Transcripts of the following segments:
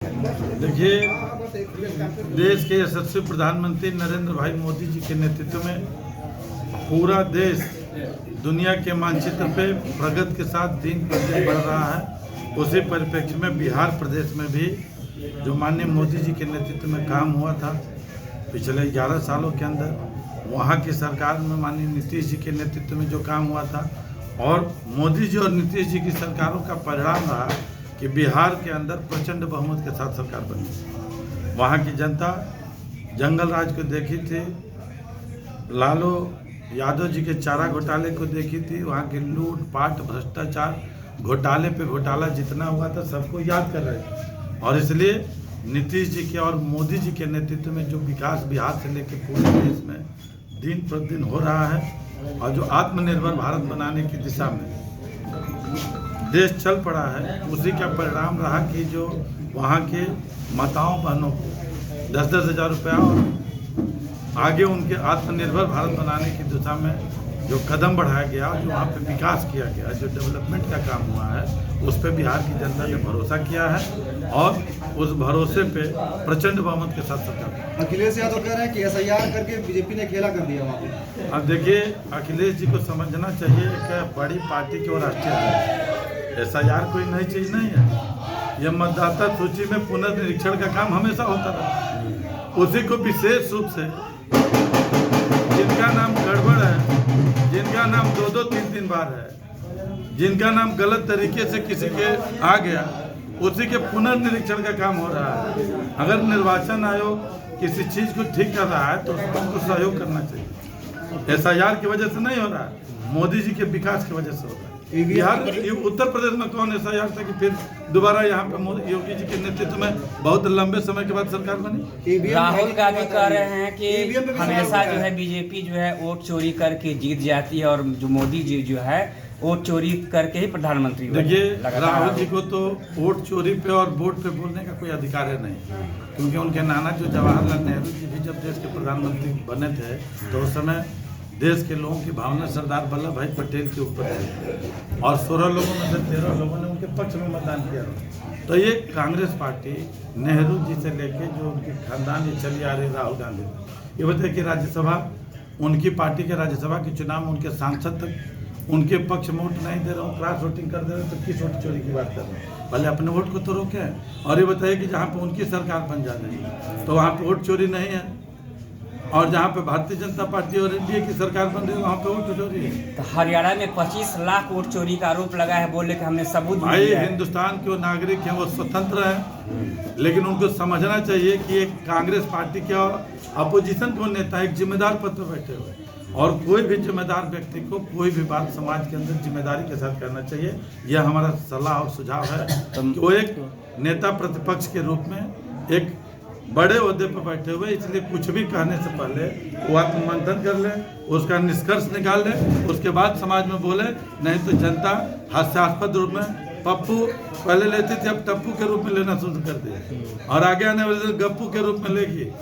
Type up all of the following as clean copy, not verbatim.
देखिए, देश के यशस्वी प्रधानमंत्री नरेंद्र भाई मोदी जी के नेतृत्व में पूरा देश दुनिया के मानचित्र पे प्रगति के साथ दिन प्रतिदिन बढ़ रहा है। उसी परिप्रेक्ष्य में बिहार प्रदेश में भी जो माननीय मोदी जी के नेतृत्व में काम हुआ था पिछले 11 सालों के अंदर, वहाँ की सरकार में माननीय नीतीश जी के नेतृत्व में जो काम हुआ था और मोदी जी और नीतीश जी की सरकारों का परिणाम रहा कि बिहार के अंदर प्रचंड बहुमत के साथ सरकार बनी। वहाँ की जनता जंगल राज को देखी थी, लालू यादव जी के चारा घोटाले को देखी थी, वहाँ के लूट पाट भ्रष्टाचार घोटाले पे घोटाला जितना हुआ था सबको याद कर रहे थे। और इसलिए नीतीश जी के और मोदी जी के नेतृत्व में जो विकास बिहार से लेकर पूरे देश में दिन प्रतिदिन हो रहा है और जो आत्मनिर्भर भारत बनाने की दिशा में देश चल पड़ा है, उसी का परिणाम रहा कि जो वहाँ के माताओं बहनों को 10-10 हज़ार रुपया और आगे उनके आत्मनिर्भर भारत बनाने की दिशा में जो कदम बढ़ाया गया, जो वहाँ पे विकास किया गया, जो डेवलपमेंट का काम हुआ है, उस पे बिहार की जनता ने भरोसा किया है और उस भरोसे पे प्रचंड बहुमत के साथ सरकार। अखिलेश यादव कह रहे हैं कि एसआईआर करके बीजेपी ने खेला कर दिया वहाँ पे। अब देखिए, अखिलेश जी को समझना चाहिए कि बड़ी पार्टी की और राष्ट्रीय एसआईआर कोई नई चीज नहीं है। यह मतदाता सूची में पुनर्निरीक्षण का काम हमेशा होता रहा। उसी को विशेष रूप से जिनका नाम गड़बड़ है, जिनका नाम 2-3 बार है, जिनका नाम गलत तरीके से किसी के आ गया, उसी के पुनर्निरीक्षण का काम हो रहा है। अगर निर्वाचन आयोग किसी चीज को ठीक कर रहा है तो उसको सहयोग करना चाहिए। एसआईआर की वजह से नहीं हो रहा है, मोदी जी के विकास की वजह से हो रहा है। बिहार उत्तर प्रदेश में कौन एसआईआर था कि फिर दोबारा यहाँ पे योगी जी के नेतृत्व में बहुत लंबे समय के बाद सरकार बनी। राहुल गांधी कह रहे हैं कि हमेशा जो है बीजेपी जो है वोट चोरी करके जीत जाती है और जो मोदी जी जो है वोट चोरी करके ही प्रधानमंत्री। देखिए, राहुल जी को तो वोट चोरी पे और वोट पे बोलने का कोई अधिकार है नहीं, क्योंकि उनके नाना जो जवाहरलाल नेहरू जी भी जब देश के प्रधानमंत्री बने थे तो उस समय देश के लोगों की भावना सरदार वल्लभ भाई पटेल के ऊपर थी और 16 लोगों में से 13 लोगों ने उनके पक्ष में मतदान किया। तो ये कांग्रेस पार्टी नेहरू जी से लेके जो उनकी खानदान ये चली आ रही राहुल गांधी, ये बताए कि राज्यसभा उनकी पार्टी के राज्यसभा के चुनाव में उनके सांसद तक उनके पक्ष में वोट नहीं दे रहे हो, क्रॉस वोटिंग कर दे रहे हो, तो किस वोट चोरी की बात कर रहे हैं? पहले अपने वोट को तो रोकें। और ये बताइए कि जहाँ पे उनकी सरकार बन जा रही है तो वहाँ पे वोट चोरी नहीं है, और जहाँ पे भारतीय जनता पार्टी और एनडीए की सरकार बन रही है वहाँ पे वोट चोरी है। तो हरियाणा में 25 लाख वोट चोरी का आरोप लगा है, बोले कि हमने सबूत दिया भाई है। हिंदुस्तान के वो नागरिक हैं, वो स्वतंत्र हैं, लेकिन उनको समझना चाहिए कि एक कांग्रेस पार्टी के अपोजिशन के नेता एक जिम्मेदार पद पर बैठे हुए, और कोई भी जिम्मेदार व्यक्ति को कोई भी बात समाज के अंदर जिम्मेदारी के साथ करना चाहिए। यह हमारा सलाह और सुझाव है कि वो एक नेता प्रतिपक्ष के रूप में एक बड़े ओहदे पर बैठे हुए, इसलिए कुछ भी कहने से पहले वो आत्ममंथन कर ले, उसका निष्कर्ष निकाल ले, उसके बाद समाज में बोले। नहीं तो जनता हास्यास्पद रूप में पप्पू पहले लेती थी, अब टप्पू के रूप में लेना शुरू कर दिया और आगे आने वाले गप्पू के रूप में लेगी,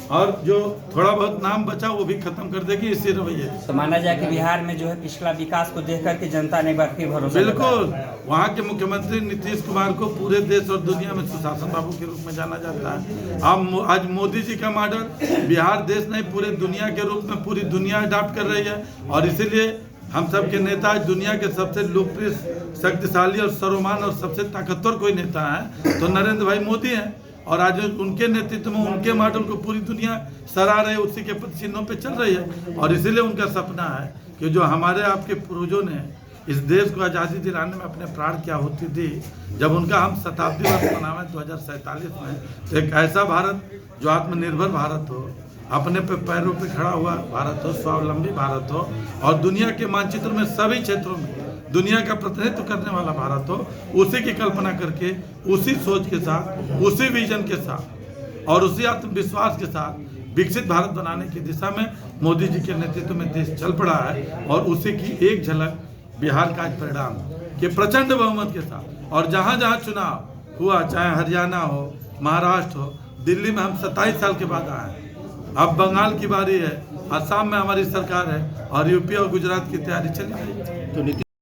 और जो थोड़ा बहुत नाम बचा वो भी खत्म कर देगी। इसी रवैये तो माना जाए कि बिहार में जो है पिछला विकास को देख करके जनता ने बाकी भरोसा। बिल्कुल, वहाँ के मुख्यमंत्री नीतीश कुमार को पूरे देश और दुनिया में सुशासन बाबू के रूप में जाना जाता है। आज मोदी जी का मॉडल बिहार देश नहीं पूरे दुनिया के रूप में पूरी दुनिया अडॉप्ट कर रही है, और इसीलिए हम सब के नेता आज दुनिया के सबसे लोकप्रिय, शक्तिशाली और सर्वमान और सबसे ताकतवर कोई नेता है तो नरेंद्र भाई मोदी हैं। और आज उनके नेतृत्व में उनके मॉडल को पूरी दुनिया सराह रही है, उसी के पद चिन्हों पे चल रही है। और इसीलिए उनका सपना है कि जो हमारे आपके पूर्वजों ने इस देश को आज़ादी दिलाने में अपने प्राण क्या होती थी, जब उनका हम शताब्दी वर्ष मनावें 2047 में, तो एक ऐसा भारत जो आत्मनिर्भर भारत हो, अपने पे पैरों पे खड़ा हुआ भारत हो, स्वावलंबी भारत हो, और दुनिया के मानचित्र में सभी क्षेत्रों में दुनिया का प्रतिनिधित्व करने वाला भारत हो, उसी की कल्पना करके, उसी सोच के साथ, उसी विजन के साथ और उसी आत्मविश्वास के साथ विकसित भारत बनाने की दिशा में मोदी जी के नेतृत्व में देश चल पड़ा है। और उसी की एक झलक बिहार का आज परिणाम कि प्रचंड बहुमत के साथ, और जहाँ जहाँ चुनाव हुआ, चाहे हरियाणा हो, महाराष्ट्र हो, दिल्ली में हम 27 साल के बाद आए हैं। अब बंगाल की बारी है, असम में हमारी सरकार है, और यूपी और गुजरात की तैयारी चली रही है।